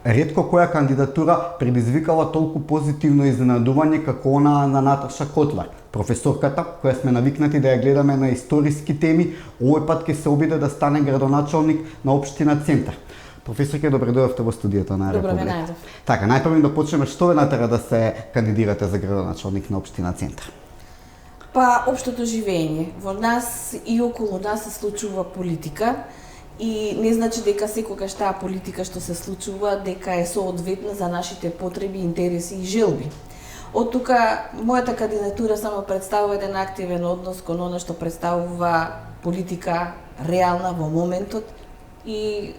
Ретко која кандидатура предизвикала толку позитивно изненадување како она на Наташа Котлар. Професорката, која сме навикнати да ја гледаме на историски теми, овој пат ќе се обиде да стане градоначалник на општина Центар. Професорке, добре дојдовте во студиото на Република. Добро ве најдов. Така, најпрво да почнеме, што ве натера да се кандидирате за градоначалник на општина Центар? Па, општото живење. Во нас и околу нас се случува политика и не значи дека секогаш таа политика што се случува дека е соодветна за нашите потреби, интереси и желби. Од тука, мојата кандидатура само представува еден активен однос кон она што представува политика реална во моментот и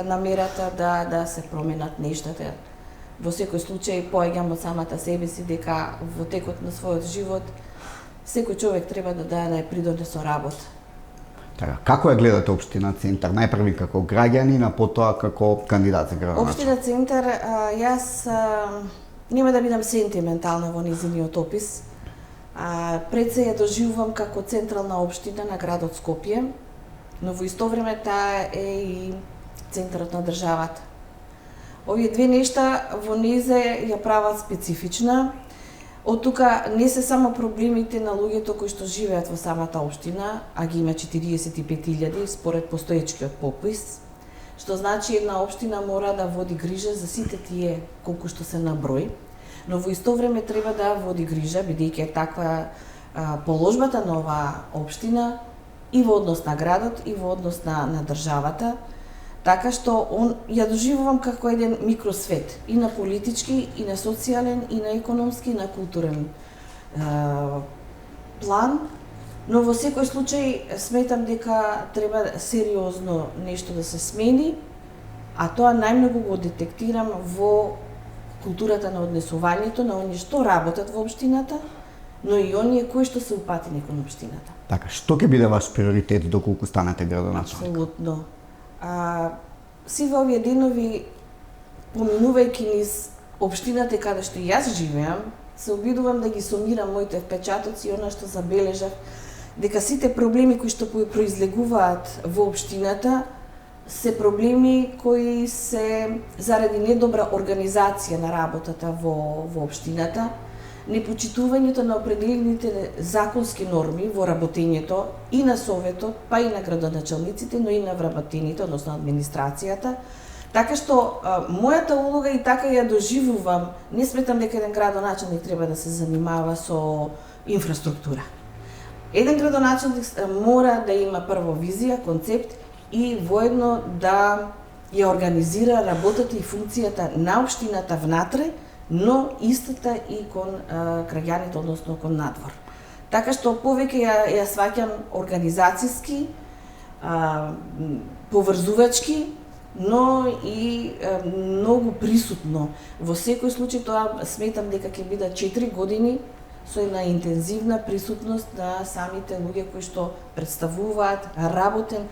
намерата да се променат нештата. Во секој случај, поаѓам од самата себе си дека во текот на својот живот секој човек треба да ја придонесе работа. Така, како ја гледате општина Центар? Најпрви како граѓанин, а потоа како кандидат за градоначалник? Општина Центар, јас нема да бидам сентиментална во низиниот опис. Пред се ја доживувам како централна општина на градот Скопје, но во исто време таа е и центарот на државата. Овие две нешта во незе ја прават специфична. Од тука не се само проблемите на луѓето кои што живеат во самата општина, а ги има 45.000 според постоечкиот попис, што значи една општина мора да води грижа за сите тие колку што се на број, но во исто време треба да води грижа, бидејќи е таква положбата на оваа општина и во однос на градот и во однос на државата, така што ја доживувам како еден микросвет, и на политички, и на социјален, и на економски, и на културен план, но во секој случај сметам дека треба сериозно нешто да се смени, а тоа најмногу го детектирам во културата на однесувањето на оние што работат во општината, но и оние кои што се упатени кон општината. Така, што ќе биде ваш приоритет доколку станете градоначалник? Апсолутно. Сите овие денови, поминувајќи низ општината каде што јас живеам, се обидувам да ги сумирам моите впечатоци и она што забележав, дека сите проблеми кои што произлегуваат во општината се проблеми кои се заради недобра организација на работата во општината, непочитувањето на определените законски норми во работењето и на советот, па и на градоначалниците, но и на вработените, односно администрацијата. Така што мојата улога и така ја доживувам, не сметам дека еден градоначалник треба да се занимава со инфраструктура. Еден градоначалник мора да има прво визија, концепт и воедно да ја организира работата и функцијата на општината внатре, но истата и кон граѓаните, односно кон надвор. Така што повеќе ја сваќам организацијски, поврзувачки, но и многу присутно. Во секој случај тоа сметам дека ќе бидат 4 години со една интензивна присутност на самите луѓе кои што представуваат работен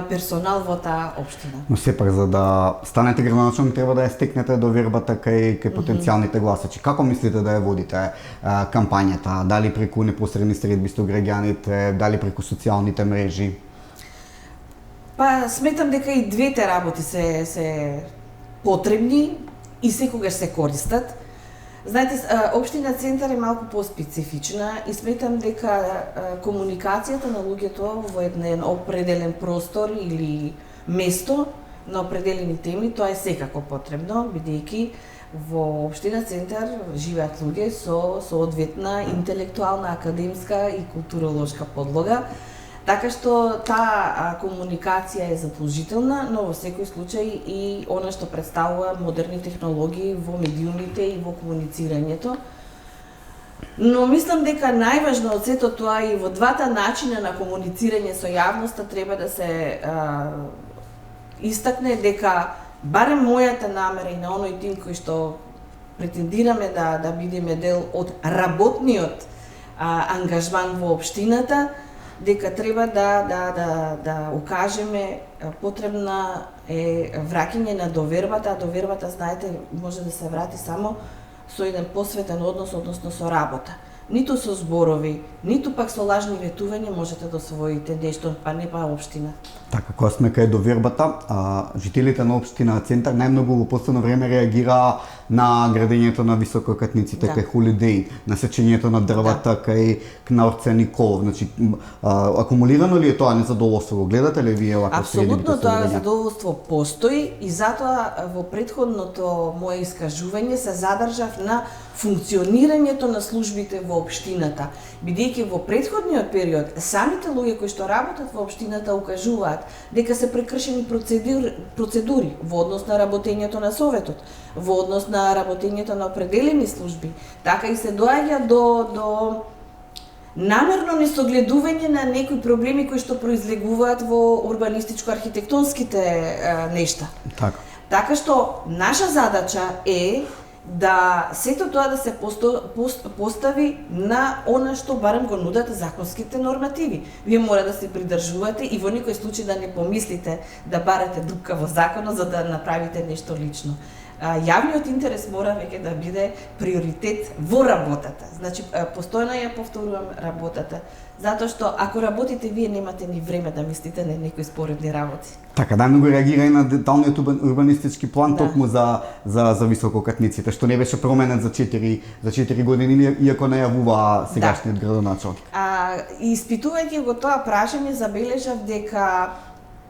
персонал во таа општина. Но сепак за да станете градоначалник треба да ја стекнете довербата кај потенцијалните гласачи. Како мислите да ја водите кампањата? Дали преку непосредни средби со граѓаните, дали преку социјалните мрежи? Па сметам дека и двете работи се потребни и секогаш се користат. Знаете, општина Центар е малку поспецифична и сметам дека комуникацијата на луѓето во еден определен простор или место на определени теми, тоа е секако потребно, бидејќи во општина Центар живеат луѓе со соодветна интелектуална, академска и културолошка подлога. Така што таа комуникација е задолжителна, но во секој случај и она што представува модерни технологии во медиумите и во комуницирањето. Но мислам дека најважно од сето тоа и во двата начина на комуницирање со јавноста треба да се истакне дека барем мојата намера и на оној тим кој што претендираме да бидеме дел од работниот ангажман во општината, дека треба да укажеме потребна е враќање на довербата, а довербата, знаете, може да се врати само со еден посветен однос, односно со работа. ниту со зборови, ниту пак со лажни ветувања можете да освоите нешто, па не па општина. Така, кога сме кај довербата, жителите на општина Центар најмногу во последно време реагираа на градењето на висококатниците кај Холидеј, на сечењето на дрвата кај Кнаурце Николов. Значи, акумулирано ли е тоа незадоволство? Го гледате ли вие вака Апсолутно тоа задоволство постои и затоа во претходното мое искажување се задржав на функционирањето на службите во општината, бидејќи во претходниот период самите луѓе кои што работат во општината укажуваат дека се прекршени процедури во однос на работењето на советот, во однос на работењето на определени служби, така и се доаѓа до намерно несогледување на некои проблеми кои што произлегуваат во урбанистичко-архитектонските нешта. Така што наша задача е да сето тоа да се постави на она што барем го нудат законските нормативи. Вие мора да се придржувате и во никој случај да не помислите да барате дупка во законот за да направите нешто лично. Јавниот интерес мора веќе да биде приоритет во работата. Значи, постојано ја повторувам работата, затоа што ако работите, вие немате ни време да мислите на некои споредни работи. Така, најмногу реагира и на деталниот урбанистички план токму за висококатниците, што не беше променет за 4 години, иако најавува сегашниот градоначалник. Испитувајќи го тоа прашање, забележав дека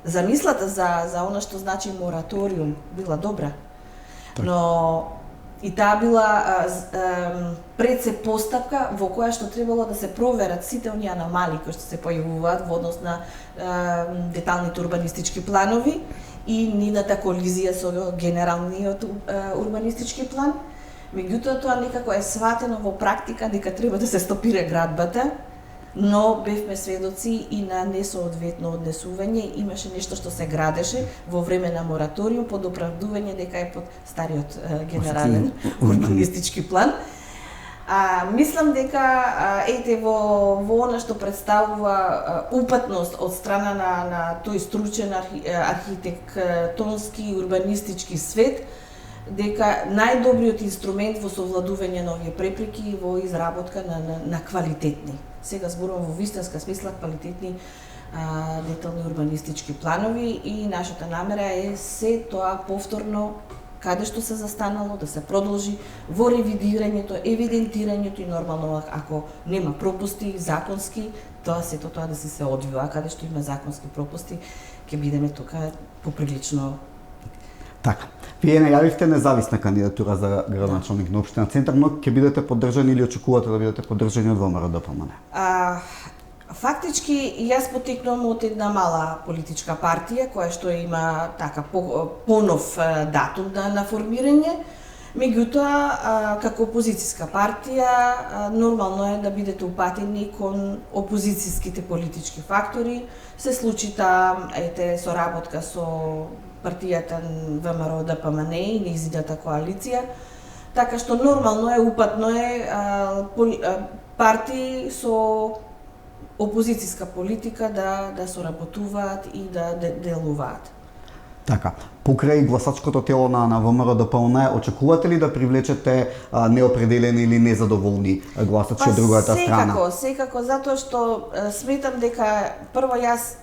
замислата за она што значи мораториум била добра. Но и таа била пред се постапка во која што требало да се проверат сите оние аномалии кои што се појавуваат во однос на деталните урбанистички планови и нивната колизија со генералниот урбанистички план. Меѓутоа тоа некако е сватено во практика дека треба да се стопира градбата, но бевме сведоци и на несоодветно однесување, имаше нешто што се градеше во време на мораториум под оправдување дека е под стариот генерален урбанистички план. Мислам дека во она што представува упатност од страна на тој стручен архитектонски и урбанистички свет, дека најдобриот инструмент во совладување на овие препреки и во изработка на квалитетни, сега зборувам во вистинска смисла, квалитетни детални урбанистички планови и нашата намера е се тоа повторно каде што се застанало да се продолжи во ревидирањето, евидентирањето и нормално ако нема пропусти законски, сето тоа да се одвива, каде што има законски пропусти, ќе бидеме тука поприлично. Така. Вие најавивте независна кандидатура за градоначалник на општина Центар, но ќе бидете поддржани или очекувате да бидете поддржани од ВМРО-ДПМН? Фактички, јас потекнувам од една мала политичка партија, која што има така понов датум на формирање. Меѓутоа, како опозицијска партија, нормално е да бидете упатени кон опозицијските политички фактори. Се случи таа соработка со партијата ВМРО-ДПМН и нејзината коалиција, така што нормално е, упатно е партии со опозицијска политика да соработуваат и да делуваат. Така, покрај гласачкото тело на ВМРО-ДПМН, очекувате ли да привлечете неопределени или незадоволни гласачи од другата страна? Секако, затоа што сметам дека прво јас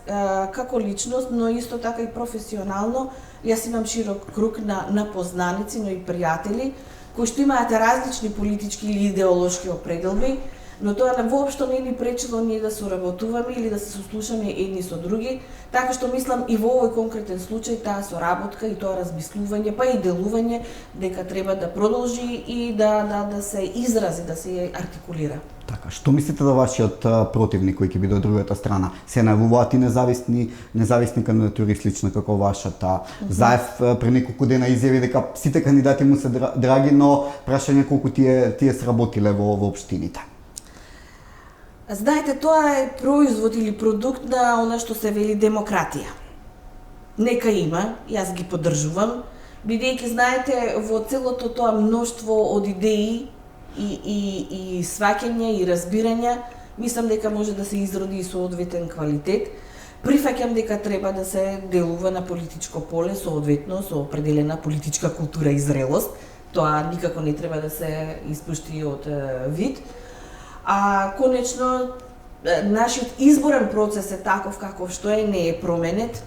како личност, но исто така и професионално, јас имам широк круг на познаници, но и пријатели кои што имаат различни политички или идеолошки определби, но тоа воопшто не ни пречило ние да соработуваме или да се сослушаме едни со други, така што мислам и во овој конкретен случај таа соработка и тоа размислување, па и делување дека треба да продолжи и да се изрази, да се артикулира. Така, што мислите за вашиот противник кој ќе биде од другата страна? Се најавуваат и независни кандидатури слична како вашата. Заев пред неколку дена изјави дека сите кандидати му се драги, но прашање колку тие сработиле во општините. Знаете, тоа е производ или продукт на она што се вели демократија. Нека има, јас ги поддржувам, бидејќи знаете во целото тоа мноштво од идеи и сваќања и разбирања, мислам дека може да се изроди и соодветен квалитет. Прифаќам дека треба да се делува на политичко поле соодветно со определена политичка култура и зрелост. Тоа никако не треба да се испушти од вид. а конечно нашиот изборен процес е таков каков што е, не е променет.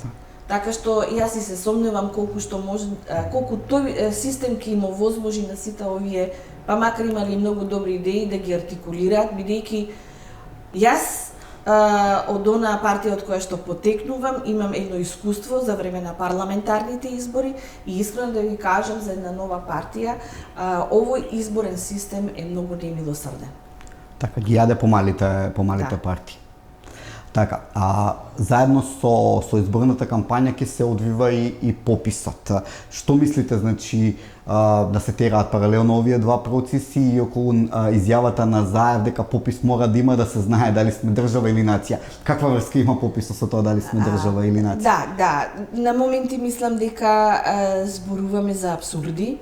Така што јас и се сомневам колку што може, колку тој систем ќе им овозможи на сите овие, па макар имали многу добри идеи да ги артикулираат, бидејќи јас од онаа партија од која што потекнувам, имам едно искуство за време на парламентарните избори и искрено да ви кажам за една нова партија, овој изборен систем е многу немилосрден. Така ги јаде помалите партии. Така, заедно со изборната кампања ќе се одвива и пописот. Што мислите, значи, да се тераат паралелно овие два процеси и околу изјавата на Заев дека попис мора да има, да се знае дали сме држава или нација? Каква врска има пописот со тоа дали сме држава или нација? Да, на моменти мислам дека зборуваме за абсурди.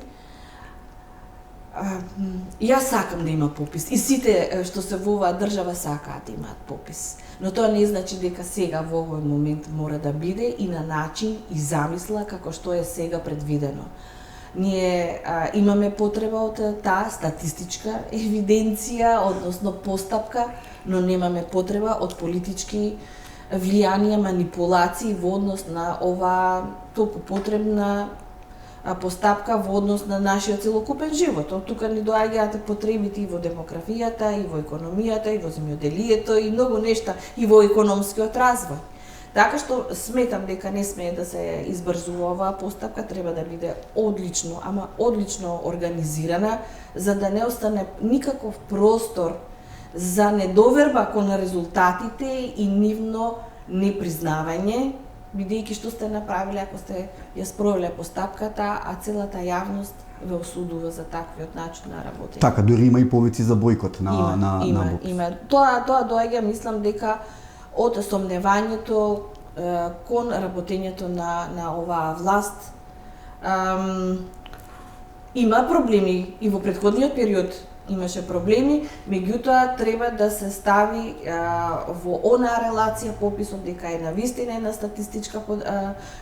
Јас сакам да има попис и сите што се во оваа држава сакаат да имаат попис. Но тоа не значи дека сега во овој момент мора да биде и на начин и замисла како што е сега предвидено. Ние имаме потреба од таа статистичка евиденција, односно постапка, но немаме потреба од политички влијанија, манипулации во однос на оваа толку потребна постапка во однос на нашиот целокупен живот. Од тука ни доаѓаат потребите и во демографијата, и во економијата, и во земјоделието, и многу нешта, и во економскиот развој. Така што сметам дека не смее да се избрзува оваа постапка, треба да биде одлично, ама одлично организирана, за да не остане никаков простор за недоверба кон резултатите и нивно непризнавање, бидејќи што сте направиле ако сте ја спровеле постапката, а целата јавност ве осудува за таквиот начин на работење. Така, дури има и повици за бойкот на БОПИС. Има. Тоа доаѓа, мислам дека од сомневањето кон работењето на оваа власт. Има проблеми и во претходниот период имаше проблеми, меѓутоа треба да се стави во онаа релација пописот дека е навистина една статистичка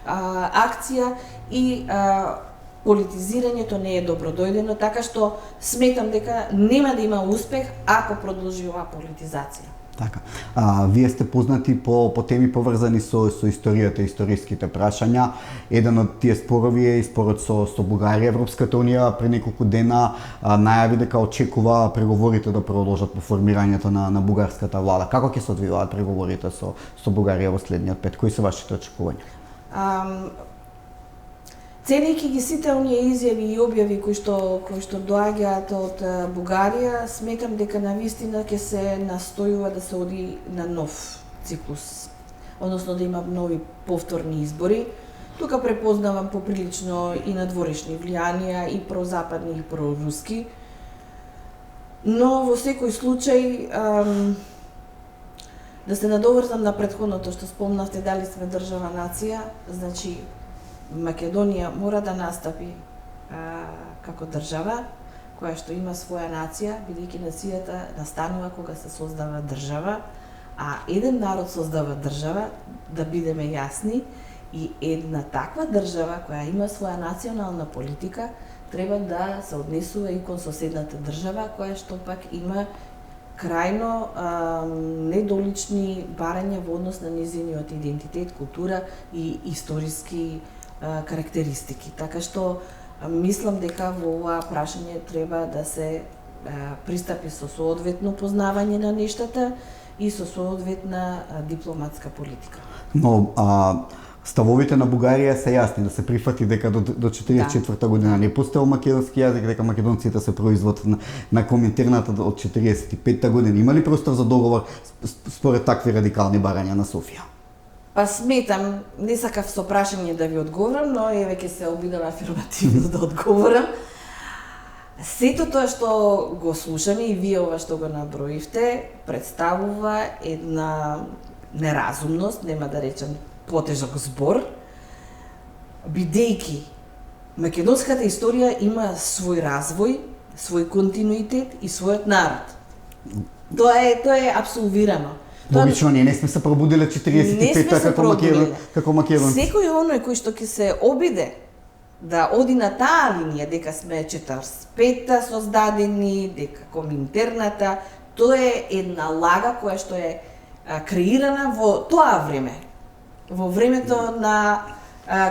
акција и политизирањето не е добродојдено, така што сметам дека нема да има успех ако продолжи оваа политизација. Така. Вие сте познати по теми поврзани со историјата и историските прашања. Еден од тие спорови е и спорот со Бугарија. Европската унија пред неколку дена најави дека очекува преговорите да продолжат по формирањето на бугарската влада. Како ќе се одвиваат преговорите со Бугарија во следниот пет? Кои се вашите очекувања? Ценејќи ги сите оние изјави и објави кои што доаѓаат од Бугарија, сметам дека навистина ќе се настојува да се оди на нов циклус, односно да има нови повторни избори. Тука препознавам поприлично и надворешни влијанија, и прозападни и проруски. Но во секој случај да се надоврзам на претходното што спомнавте, дали сме држава нација, значи Македонија мора да настапи како држава која што има своја нација, бидејќи нацијата настанува кога се создава држава, а еден народ создава држава, да бидеме јасни, и една таква држава која има своја национална политика треба да се однесува и кон соседната држава која што пак има крајно недолични барања во однос на нејзиниот идентитет, култура и историски карактеристики. Така што мислам дека во ова прашање треба да се пристапи со соодветно познавање на нештата и со соодветна дипломатска политика. Но ставовите на Бугарија се јасни, да се прифати дека до 44-та година не постоел македонски јазик, дека македонците се производ на Коминтерната од 45-та година. Има ли простор за договор според такви радикални барања на Софија? Па сметам, не сакав со прашање да ви одговорам, но еве ќе се обидам афирмативно да одговорам. Сето тоа што го слушаме и вие ова што го наброивте, представува една неразумност, нема да речам потежок збор, бидејќи македонската историја има свој развој, свој континуитет и својот народ. Тоа е апсолвирано. Логично, ние не сме се пробудиле 45-та како македонци. Секој оној кој што ќе се обиде да оди на таа линија, дека сме 45-та создадени, дека Коминтерната, Тоа е една лага која што е креирана во тоа време. Во времето на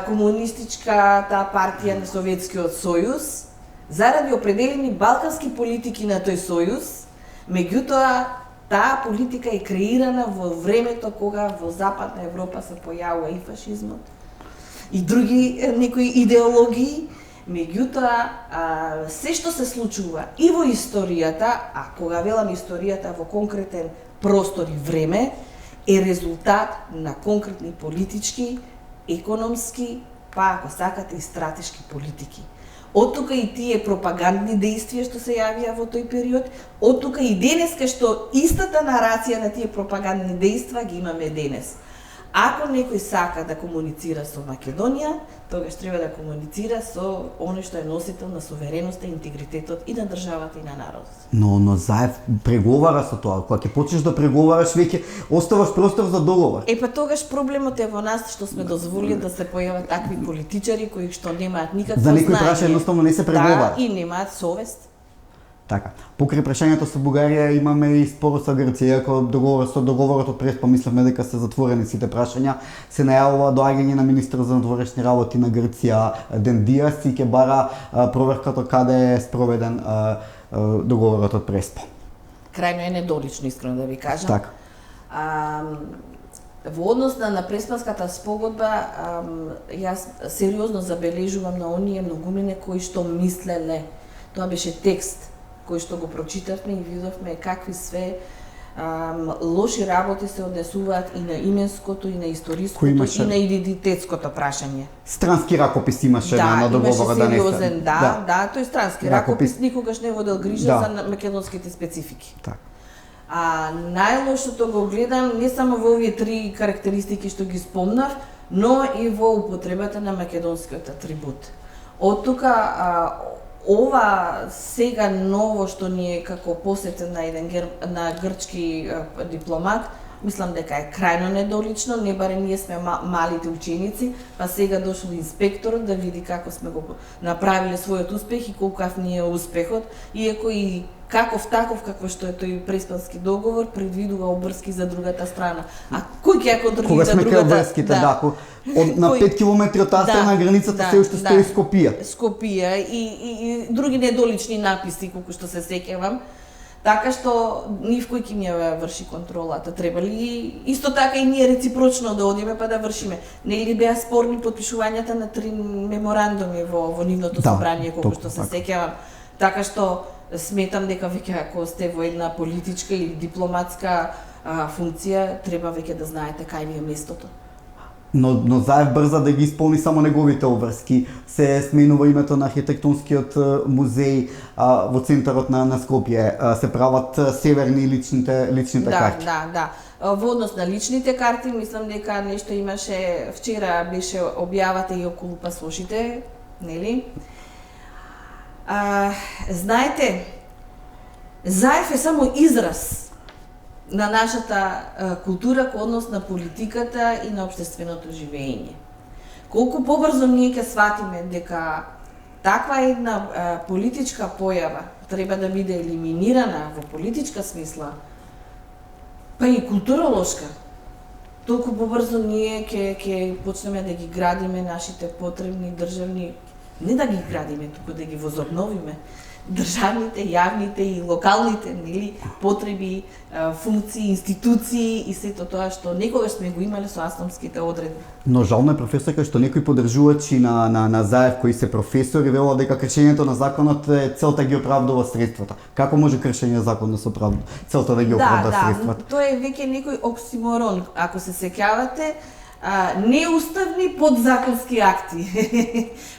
комунистичката партија на Советскиот сојуз, заради определени балкански политики на тој сојуз, меѓутоа таа политика е креирана во времето кога во Западна Европа се појавува и фашизмот и други некои идеологии. Меѓутоа, се што се случува и во историјата, а кога велам историјата во конкретен простор и време, е резултат на конкретни политички, економски, па ако сакате и стратешки политики. Од тука и тие пропагандни действија што се јавија во тој период, од тука и денеска што истата нарација на тие пропагандни действија ги имаме денес. Ако некој сака да комуницира со Македонија, тогаш треба да комуницира со оној што е носител на сувереноста, интегритетот и на државата и на народот. Но Заев преговара со тоа. Кога ќе почнеш да преговараш, веќе оставаш простор за договор. Па тогаш проблемот е во нас што сме дозволили да се појават такви политичари кои што немаат никакво За знаење. некој праша едноставно не се преговара. Да, и немаат совест. Така. Покрај прашањето со Бугарија имаме и спор со Грција, иако договорот од Преспа мислевме дека се затворени сите прашања, се најавува доаѓање на министерот за надворешни работи на Грција Ден Диас и ќе бара проверката каде е спроведен договорот од Преспа. Крајно е недолично, искрено да ви кажам. Така. Во однос на Преспанската спогодба, јас сериозно забележувам на оние многумине кои што мислеле. Тоа беше текст кој што го прочитавме и видовме какви све лоши работи се однесуваат и на именското, и на историското, и на идентитетското прашање. Странски ракопис имаше на договорот да не сериозен, тој странски ракопис никогаш не водел грижа за македонските специфики. Так. Најлошото го гледам не само во овие три карактеристики што ги спомнав, но и во употребата на македонскиот атрибут. Од тука ова сега ново што ни е како посетен на еден на грчки дипломат, мислам дека е крајно недолично, не баре ние сме малите ученици, па сега дошол инспекторот да види како сме го направиле својот успех и колкав ни е успехот, иако и каков таков како што е тој Преспански договор предвидува обврски за другата страна. А кој ќе ја контролира другата? Кога сме обврските, на 5 километри од таа страна границата се уште стои Скопје. Скопје и други недолични написи колку што се сеќавам. Така што нив кој ќе ја врши контролата, треба ли исто така и ние реципрочно да одиме па да вршиме. Нели беа спорни потпишувањата на 3 меморандуми во нивното собрание колку што се сеќавам. Така што сметам дека веќе ако сте во една политичка или дипломатска функција, треба веќе да знаете кај ви е местото. Но Заев брза да ги исполни само неговите обврски. Се сменува името на архитектонскиот музеј во центарот на Скопје. Се прават северни личните карти. Да. Во однос на личните карти, мислам дека нешто имаше, вчера беше објавата и околу пасошите, нели? Знаете, Заев е само израз на нашата култура во однос на политиката и на општественото живење. Колку побрзо ние ќе сватиме дека таква една политичка појава треба да биде елиминирана во политичка смисла, па и културолошка, толку побрзо ние ќе почнеме да ги градиме нашите потребни државни, не да ги градиме, туку да ги возобновиме, државните, јавните и локалните потреби, функции, институции и сето тоа што некогаш сме го имале со асламските одредби. Но жално е, професорка, што некои поддржувачи на Заев кои се професори велат дека кршењето на законот е целта ги оправдува средствата. Како може кршење на закон да се оправдува целта да ги оправда средствата? Тоа е веќе некој оксиморон, ако се сеќавате. Неуставни подзаконски акти.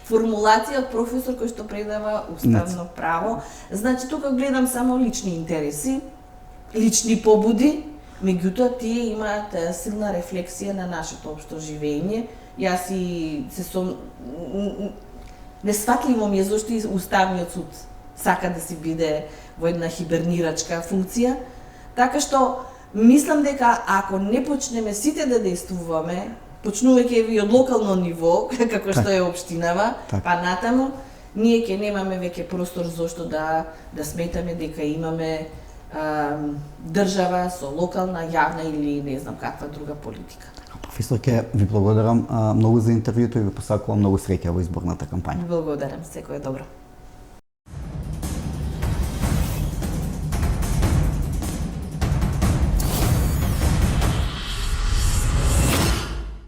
Формулација од професор кој што предава уставно право. Значи, тука гледам само лични интереси, лични побуди, меѓутоа тие имаат силна рефлексија на нашето општо живење. Јас и несфатливо ми е зошто и Уставниот суд сака да си биде во една хибернирачка функција. Така што мислам дека ако не почнеме сите да действуваме, почнувајќи и од локално ниво, како што е општинава, па натаму, ние ќе немаме веќе простор зошто да сметаме дека имаме држава, со локална, јавна или не знам каква друга политика. Професорке, ви благодарам многу за интервјуто и ви посакувам многу среќа во изборната кампања. Благодарам, секој е добро.